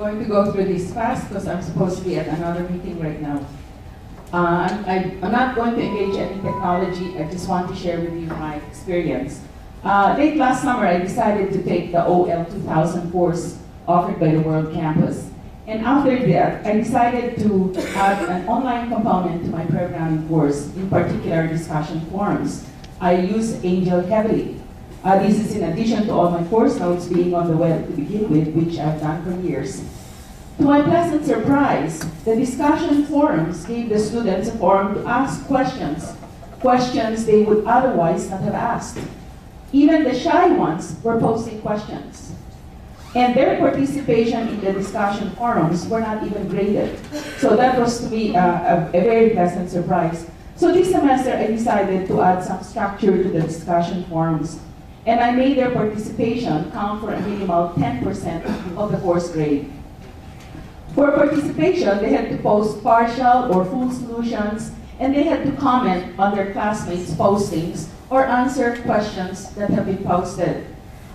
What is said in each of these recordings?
going to go through this fast because I'm supposed to be at another meeting right now. I'm not going to engage any technology. I just want to share with you my experience. Late last summer, I decided to take the OL 2000 course offered by the World Campus. And after that, I decided to add an online component to my programming course, in particular discussion forums. I use Angel heavily. This is in addition to all my course notes being on the web to begin with, which I've done for years. To my pleasant surprise, the discussion forums gave the students a forum to ask questions they would otherwise not have asked. Even the shy ones were posing questions. And their participation in the discussion forums were not even graded. So that was to me a very pleasant surprise. So this semester I decided to add some structure to the discussion forums. And I made their participation count for a minimal 10% of the course grade. For participation, they had to post partial or full solutions, and they had to comment on their classmates' postings or answer questions that have been posted.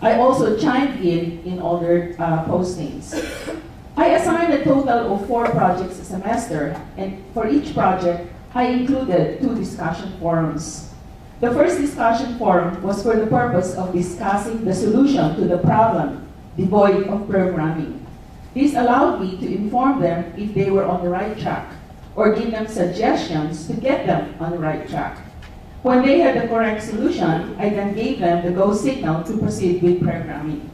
I also chimed in all their postings. I assigned a total of 4 projects a semester, and for each project, I included 2 discussion forums. The first discussion forum was for the purpose of discussing the solution to the problem devoid of programming. This allowed me to inform them if they were on the right track, or give them suggestions to get them on the right track. When they had the correct solution, I then gave them the go signal to proceed with programming.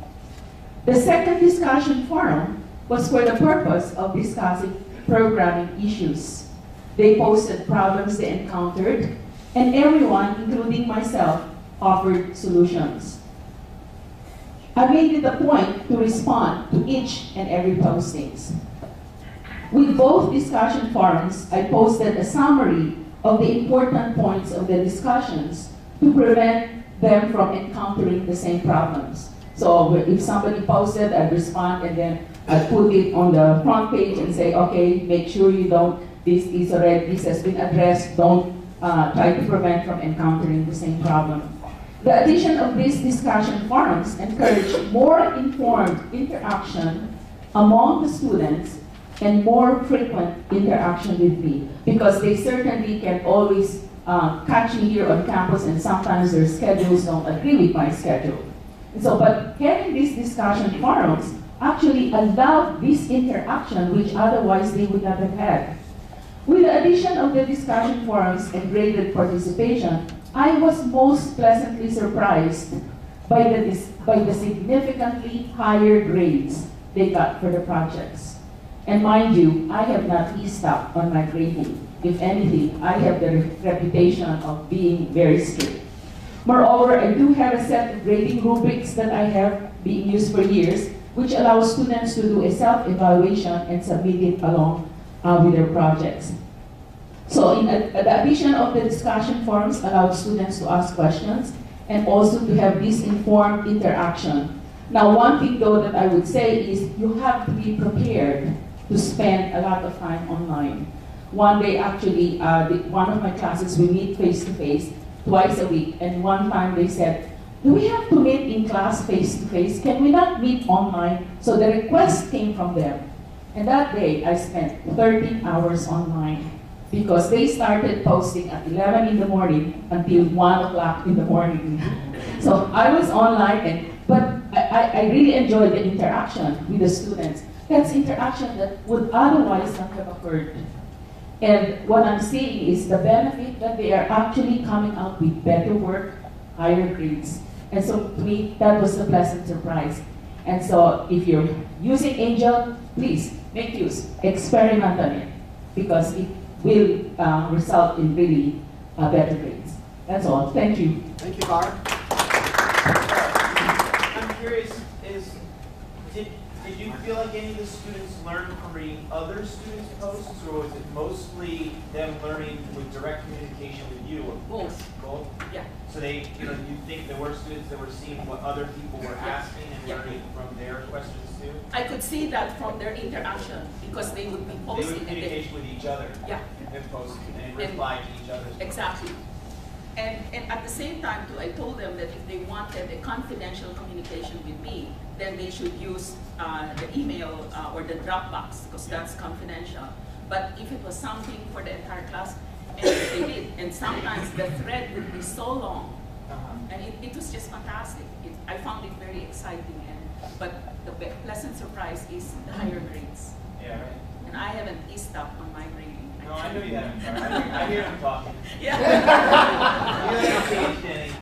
The second discussion forum was for the purpose of discussing programming issues. They posted problems they encountered, and everyone, including myself, offered solutions. I made it a point to respond to each and every postings. With both discussion forums, I posted a summary of the important points of the discussions to prevent them from encountering the same problems. So if somebody posted, I'd respond and then I'd put it on the front page and say, okay, make sure you don't, this has been addressed, don't try to prevent from encountering the same problem. The addition of these discussion forums encouraged more informed interaction among the students and more frequent interaction with me, because they certainly can always catch me here on campus, and sometimes their schedules don't agree with my schedule. And so, but having these discussion forums actually allowed this interaction which otherwise they would not have had. With the addition of the discussion forums and graded participation, I was most pleasantly surprised by the significantly higher grades they got for the projects. And mind you, I have not eased up on my grading. If anything, I have the reputation of being very strict. Moreover, I do have a set of grading rubrics that I have been used for years, which allows students to do a self-evaluation and submit it along with their projects. So the addition of the discussion forums allowed students to ask questions and also to have this informed interaction. Now, one thing though that I would say is you have to be prepared to spend a lot of time online. One day actually, one of my classes, we meet face-to-face twice a week, and one time they said, do we have to meet in class face-to-face? Can we not meet online? So the request came from them. And that day, I spent 13 hours online because they started posting at 11 in the morning until 1 o'clock in the morning. So I was online, but I really enjoyed the interaction with the students. That's interaction that would otherwise not have occurred. And what I'm seeing is the benefit that they are actually coming out with better work, higher grades. And so to me, that was a pleasant surprise. And so if you're using Angel, please make use, experiment on it, because it will result in really better grades. That's all. Thank you. Thank you, Barb. I'm curious, did you feel like any of the students learned from reading other students' posts, or was it mostly them learning with direct communication with you? Both. Both? Yeah. So they, you think there were students that were seeing what other people were asking and learning from their questions too? I could see that from their interaction, because they would be posting. They would communication with each other. Yeah. And post and reply to each other's Exactly. And at the same time too, I told them that if they wanted a confidential communication with me, then they should use the email or the Dropbox, because that's confidential. But if it was something for the entire class, and they did, and sometimes the thread would be so long, and it was just fantastic. I found it very exciting, but the pleasant surprise is the higher grades. Yeah, right. And I haven't eased up on my grading. No, I know you haven't. I hear him talking. Yeah. You haven't changed any.